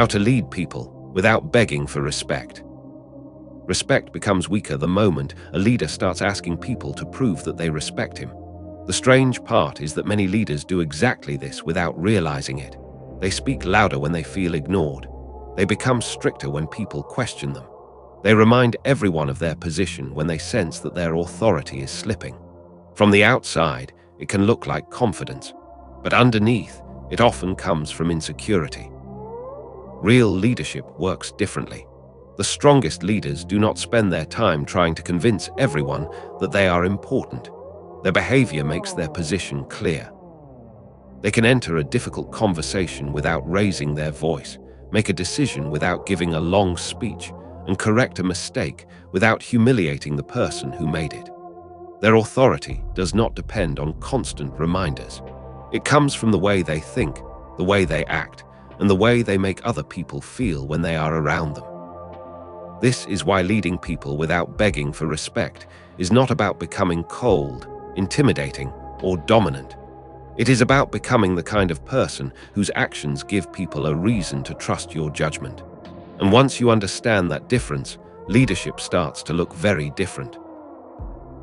to lead people without begging for respect. Respect becomes weaker the moment a leader starts asking people to prove that they respect him. The strange part is that many leaders do exactly this without realizing it. They speak louder when they feel ignored. They become stricter when people question them. They remind everyone of their position when they sense that their authority is slipping. From the outside, it can look like confidence, but underneath, it often comes from insecurity. Real leadership works differently. The strongest leaders do not spend their time trying to convince everyone that they are important. Their behavior makes their position clear. They can enter a difficult conversation without raising their voice, make a decision without giving a long speech, and correct a mistake without humiliating the person who made it. Their authority does not depend on constant reminders. It comes from the way they think, the way they act, and the way they make other people feel when they are around them. This is why leading people without begging for respect is not about becoming cold, intimidating, or dominant. It is about becoming the kind of person whose actions give people a reason to trust your judgment. And once you understand that difference, leadership starts to look very different.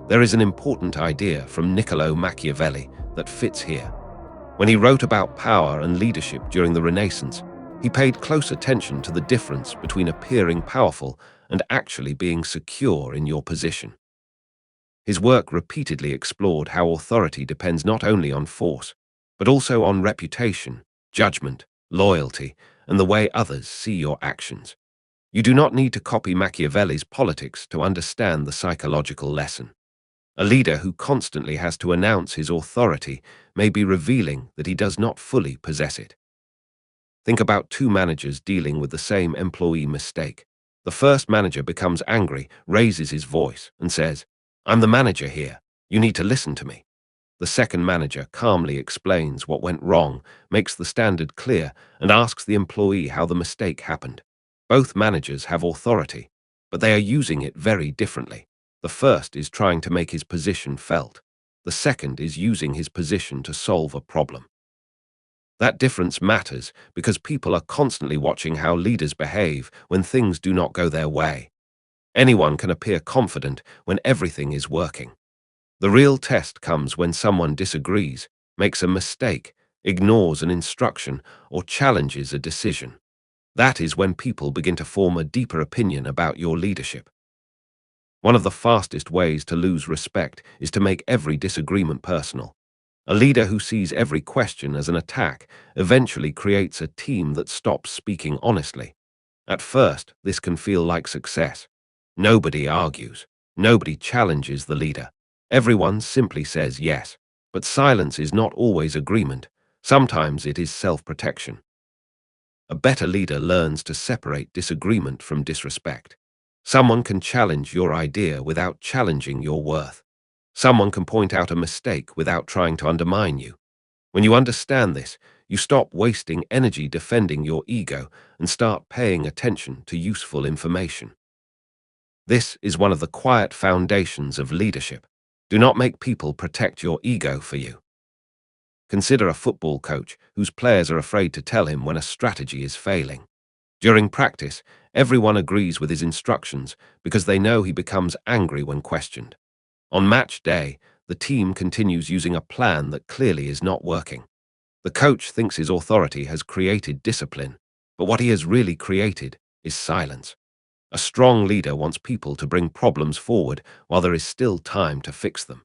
There is an important idea from Niccolo Machiavelli that fits here. When he wrote about power and leadership during the Renaissance, he paid close attention to the difference between appearing powerful and actually being secure in your position. His work repeatedly explored how authority depends not only on force, but also on reputation, judgment, loyalty, and the way others see your actions. You do not need to copy Machiavelli's politics to understand the psychological lesson. A leader who constantly has to announce his authority may be revealing that he does not fully possess it. Think about two managers dealing with the same employee mistake. The first manager becomes angry, raises his voice, and says, "I'm the manager here. You need to listen to me." The second manager calmly explains what went wrong, makes the standard clear, and asks the employee how the mistake happened. Both managers have authority, but they are using it very differently. The first is trying to make his position felt. The second is using his position to solve a problem. That difference matters because people are constantly watching how leaders behave when things do not go their way. Anyone can appear confident when everything is working. The real test comes when someone disagrees, makes a mistake, ignores an instruction, or challenges a decision. That is when people begin to form a deeper opinion about your leadership. One of the fastest ways to lose respect is to make every disagreement personal. A leader who sees every question as an attack eventually creates a team that stops speaking honestly. At first, this can feel like success. Nobody argues. Nobody challenges the leader. Everyone simply says yes. But silence is not always agreement. Sometimes it is self-protection. A better leader learns to separate disagreement from disrespect. Someone can challenge your idea without challenging your worth. Someone can point out a mistake without trying to undermine you. When you understand this, you stop wasting energy defending your ego and start paying attention to useful information. This is one of the quiet foundations of leadership. Do not make people protect your ego for you. Consider a football coach whose players are afraid to tell him when a strategy is failing. During practice, everyone agrees with his instructions because they know he becomes angry when questioned. On match day, the team continues using a plan that clearly is not working. The coach thinks his authority has created discipline, but what he has really created is silence. A strong leader wants people to bring problems forward while there is still time to fix them.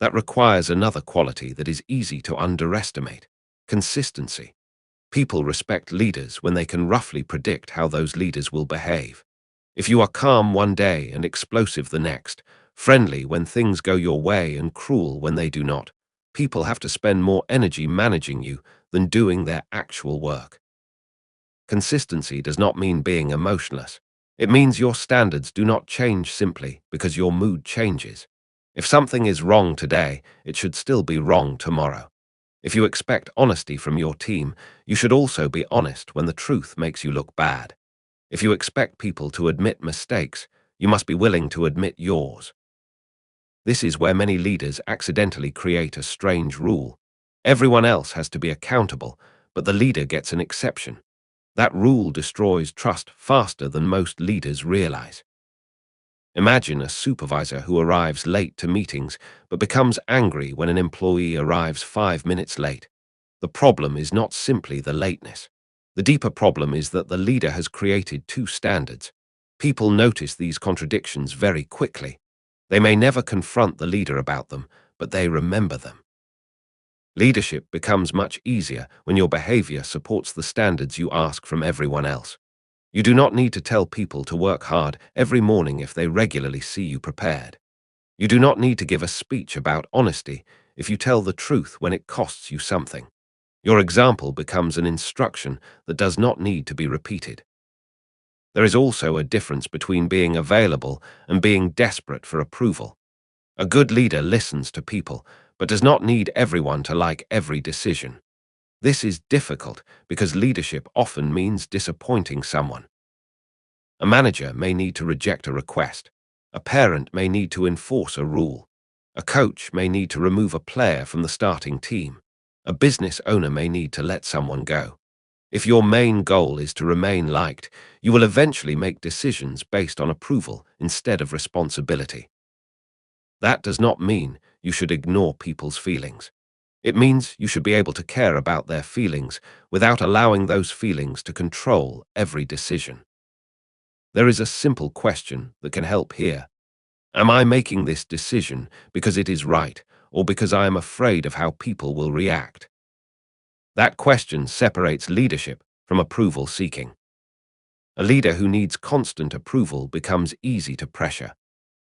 That requires another quality that is easy to underestimate: consistency. People respect leaders when they can roughly predict how those leaders will behave. If you are calm one day and explosive the next, friendly when things go your way and cruel when they do not, people have to spend more energy managing you than doing their actual work. Consistency does not mean being emotionless. It means your standards do not change simply because your mood changes. If something is wrong today, it should still be wrong tomorrow. If you expect honesty from your team, you should also be honest when the truth makes you look bad. If you expect people to admit mistakes, you must be willing to admit yours. This is where many leaders accidentally create a strange rule. Everyone else has to be accountable, but the leader gets an exception. That rule destroys trust faster than most leaders realize. Imagine a supervisor who arrives late to meetings but becomes angry when an employee arrives 5 minutes late. The problem is not simply the lateness. The deeper problem is that the leader has created two standards. People notice these contradictions very quickly. They may never confront the leader about them, but they remember them. Leadership becomes much easier when your behavior supports the standards you ask from everyone else. You do not need to tell people to work hard every morning if they regularly see you prepared. You do not need to give a speech about honesty if you tell the truth when it costs you something. Your example becomes an instruction that does not need to be repeated. There is also a difference between being available and being desperate for approval. A good leader listens to people, but does not need everyone to like every decision. This is difficult because leadership often means disappointing someone. A manager may need to reject a request. A parent may need to enforce a rule. A coach may need to remove a player from the starting team. A business owner may need to let someone go. If your main goal is to remain liked, you will eventually make decisions based on approval instead of responsibility. That does not mean you should ignore people's feelings. It means you should be able to care about their feelings without allowing those feelings to control every decision. There is a simple question that can help here. Am I making this decision because it is right or because I am afraid of how people will react? That question separates leadership from approval seeking. A leader who needs constant approval becomes easy to pressure.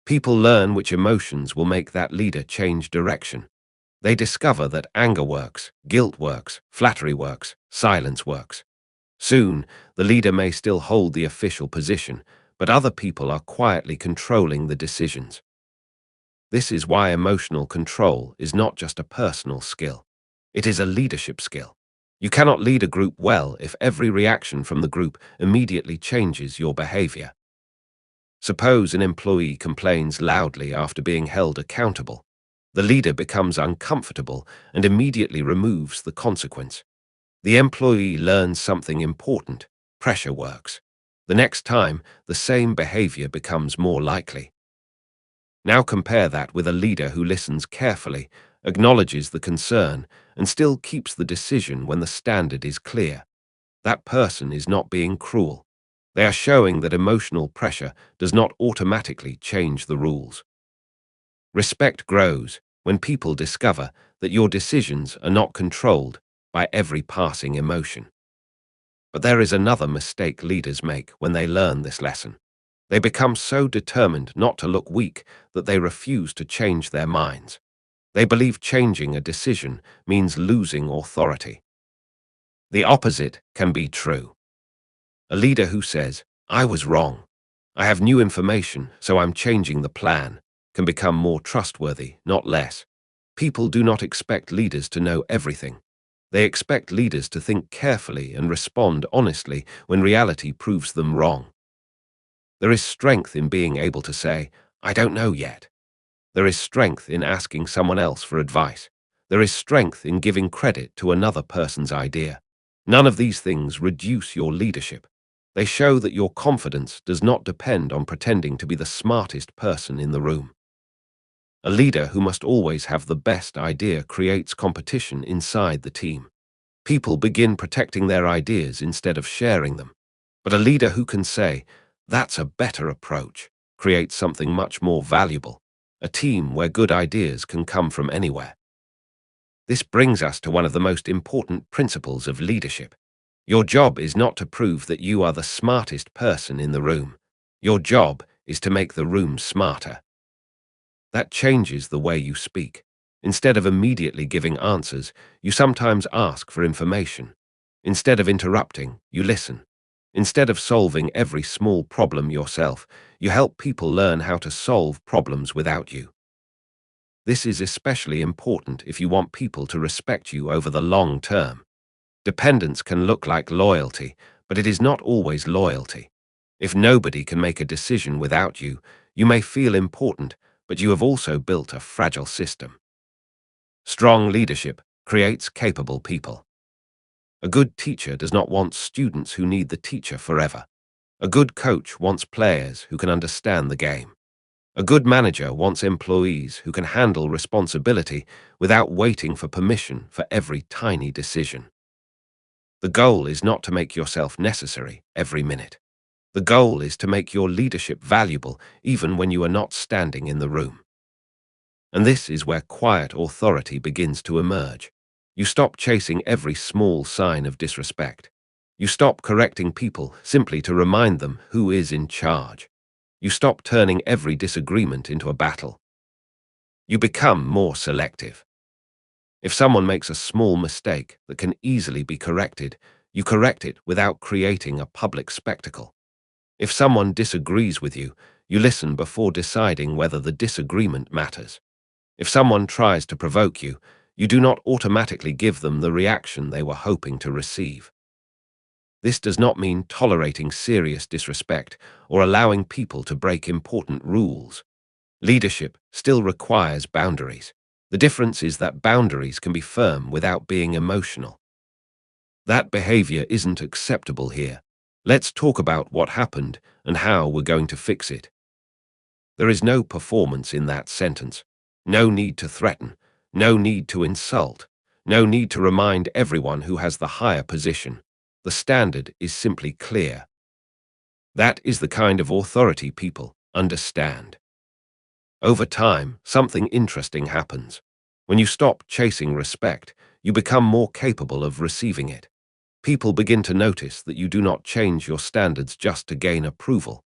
People learn which emotions will make that leader change direction. They discover that anger works, guilt works, flattery works, silence works. Soon, the leader may still hold the official position, but other people are quietly controlling the decisions. This is why emotional control is not just a personal skill. It is a leadership skill. You cannot lead a group well if every reaction from the group immediately changes your behavior. Suppose an employee complains loudly after being held accountable. The leader becomes uncomfortable and immediately removes the consequence. The employee learns something important. Pressure works. The next time, the same behavior becomes more likely. Now compare that with a leader who listens carefully, acknowledges the concern, and still keeps the decision when the standard is clear. That person is not being cruel. They are showing that emotional pressure does not automatically change the rules. Respect grows when people discover that your decisions are not controlled by every passing emotion. But there is another mistake leaders make when they learn this lesson. They become so determined not to look weak that they refuse to change their minds. They believe changing a decision means losing authority. The opposite can be true. A leader who says, "I was wrong. I have new information, so I'm changing the plan," can become more trustworthy, not less. People do not expect leaders to know everything. They expect leaders to think carefully and respond honestly when reality proves them wrong. There is strength in being able to say, "I don't know yet." There is strength in asking someone else for advice. There is strength in giving credit to another person's idea. None of these things reduce your leadership. They show that your confidence does not depend on pretending to be the smartest person in the room. A leader who must always have the best idea creates competition inside the team. People begin protecting their ideas instead of sharing them. But a leader who can say, "That's a better approach," creates something much more valuable, a team where good ideas can come from anywhere. This brings us to one of the most important principles of leadership. Your job is not to prove that you are the smartest person in the room. Your job is to make the room smarter. That changes the way you speak. Instead of immediately giving answers, you sometimes ask for information. Instead of interrupting, you listen. Instead of solving every small problem yourself, you help people learn how to solve problems without you. This is especially important if you want people to respect you over the long term. Dependence can look like loyalty, but it is not always loyalty. If nobody can make a decision without you, you may feel important, but you have also built a fragile system. Strong leadership creates capable people. A good teacher does not want students who need the teacher forever. A good coach wants players who can understand the game. A good manager wants employees who can handle responsibility without waiting for permission for every tiny decision. The goal is not to make yourself necessary every minute. The goal is to make your leadership valuable even when you are not standing in the room. And this is where quiet authority begins to emerge. You stop chasing every small sign of disrespect. You stop correcting people simply to remind them who is in charge. You stop turning every disagreement into a battle. You become more selective. If someone makes a small mistake that can easily be corrected, you correct it without creating a public spectacle. If someone disagrees with you, you listen before deciding whether the disagreement matters. If someone tries to provoke you, you do not automatically give them the reaction they were hoping to receive. This does not mean tolerating serious disrespect or allowing people to break important rules. Leadership still requires boundaries. The difference is that boundaries can be firm without being emotional. That behavior isn't acceptable here. Let's talk about what happened and how we're going to fix it. There is no performance in that sentence. No need to threaten. No need to insult. No need to remind everyone who has the higher position. The standard is simply clear. That is the kind of authority people understand. Over time, something interesting happens. When you stop chasing respect, you become more capable of receiving it. People begin to notice that you do not change your standards just to gain approval.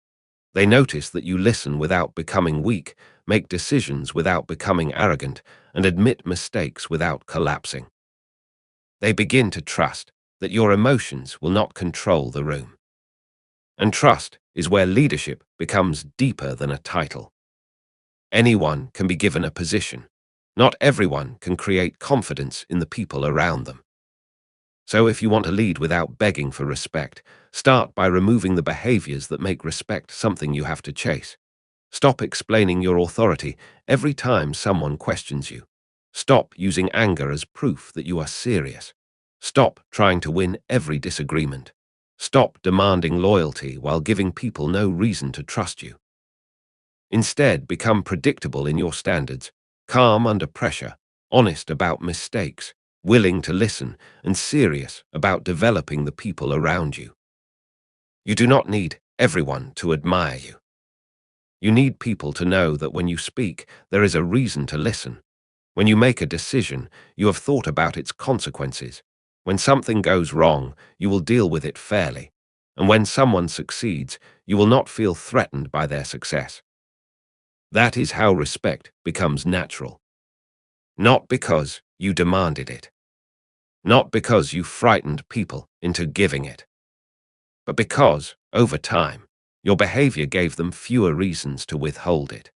They notice that you listen without becoming weak, make decisions without becoming arrogant, and admit mistakes without collapsing. They begin to trust that your emotions will not control the room. And trust is where leadership becomes deeper than a title. Anyone can be given a position. Not everyone can create confidence in the people around them. So if you want to lead without begging for respect, start by removing the behaviors that make respect something you have to chase. Stop explaining your authority every time someone questions you. Stop using anger as proof that you are serious. Stop trying to win every disagreement. Stop demanding loyalty while giving people no reason to trust you. Instead, become predictable in your standards, calm under pressure, honest about mistakes, willing to listen, and serious about developing the people around you. You do not need everyone to admire you. You need people to know that when you speak, there is a reason to listen. When you make a decision, you have thought about its consequences. When something goes wrong, you will deal with it fairly. And when someone succeeds, you will not feel threatened by their success. That is how respect becomes natural. Not because you demanded it. Not because you frightened people into giving it. But because, over time, your behavior gave them fewer reasons to withhold it.